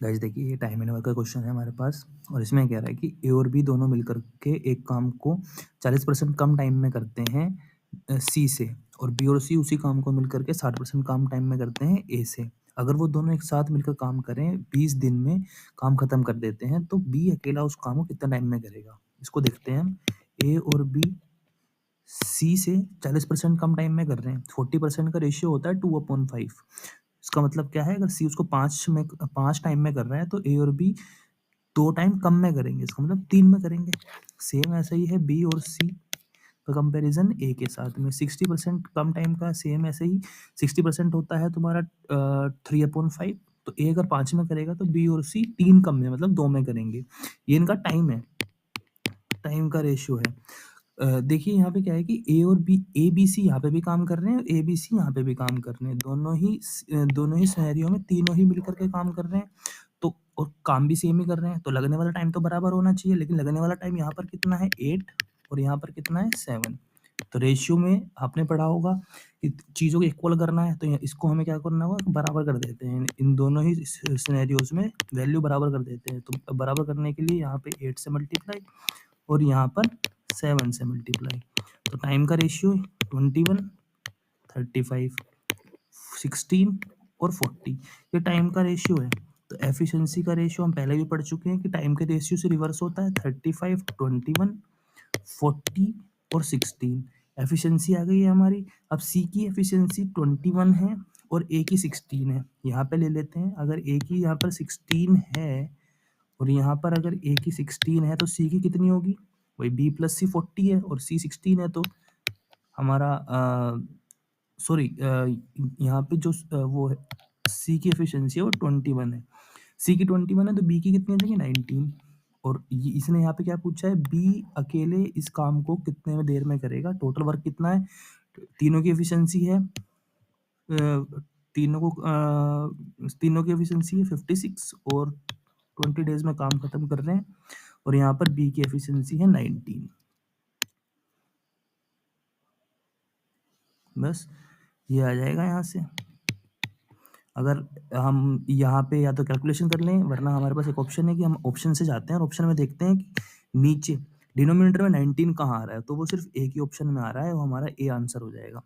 Guys देखिए ये time and work का क्वेश्चन है हमारे पास और इसमें कह रहा है कि ए और बी दोनों मिलकर के एक काम को 40% कम टाइम में करते हैं सी से, और बी और सी उसी काम को मिलकर के 60% कम टाइम में करते हैं ए से। अगर वो दोनों एक साथ मिलकर काम करें 20 दिन में काम खत्म कर देते हैं तो बी अकेला उस काम को कितना टाइम में करेगा। इसको देखते हैं हम। ए और बी सी से 40% कम टाइम में कर रहे हैं। 40% का रेशियो होता है 2/5। इसका मतलब क्या है, अगर सी उसको 5 टाइम में कर रहा है तो ए और बी 2 टाइम कम में करेंगे, इसका मतलब 3 में करेंगे। सेम ऐसा ही है बी और सी का कंपैरिजन ए के साथ में। 60% कम टाइम का सेम ऐसे ही 60% होता है तुम्हारा 3/5। तो ए अगर 5 में करेगा तो बी और सी 3 कम में मतलब 2 में करेंगे। ये इनका टाइम है, टाइम का रेशियो है। देखिए यहाँ पे क्या है कि ए और बी, ए बी सी यहाँ पे भी काम कर रहे हैं, ए बी सी यहाँ पे भी काम कर रहे हैं। दोनों ही सिनेरियो में तीनों ही मिलकर के काम कर रहे हैं। तो और काम भी सेम ही कर रहे हैं, तो लगने वाला टाइम तो बराबर होना चाहिए। लेकिन लगने वाला टाइम यहाँ पर कितना है 8 और यहाँ पर कितना है 7। तो रेशियो में आपने पढ़ा होगा कि चीज़ों को इक्वल करना है तो इसको हमें क्या करना होगा, बराबर कर देते हैं। इन दोनों ही सिनेरियोज में वैल्यू बराबर कर देते हैं। तो बराबर करने के लिए यहाँ पे 8 से मल्टीप्लाई और यहाँ पर 7 से मल्टीप्लाई। तो टाइम का रेशियो 21, 35, 16 और 40, ये टाइम का रेशियो है। तो एफिशिएंसी का रेशियो हम पहले भी पढ़ चुके हैं कि टाइम के रेशियो से रिवर्स होता है। 35, 21, 40 और 16 एफिशिएंसी आ गई है हमारी। अब सी की एफिशिएंसी 21 है और ए की 16 है। यहाँ पे ले लेते हैं, अगर ए की यहाँ पर 16 है और यहाँ पर अगर ए की 16 है तो सी की कितनी होगी, वही बी प्लस सी 40 है और सी 16 है। तो हमारा सॉरी यहाँ पे जो वो है सी की एफिशिएंसी है वो 21 है। सी की 21 है तो बी की कितनी हो जाएगी 19। और इसने यहाँ पे क्या पूछा है, बी अकेले इस काम को कितने में देर में करेगा, टोटल वर्क कितना है। तीनों की एफिशिएंसी है तीनों की एफिशिएंसी है 56 और 20 डेज में काम खत्म कर रहे हैं। और यहाँ पर बी की एफिशिएंसी है 19। बस ये आ जाएगा यहाँ से। अगर हम यहाँ पे या तो कैलकुलेशन कर लें, वरना हमारे पास एक ऑप्शन है कि हम ऑप्शन से जाते हैं और ऑप्शन में देखते हैं कि नीचे डिनोमिनेटर में 19 कहाँ आ रहा है। तो वो सिर्फ एक ही ऑप्शन में आ रहा है, वो हमारा ए आंसर हो जाएगा।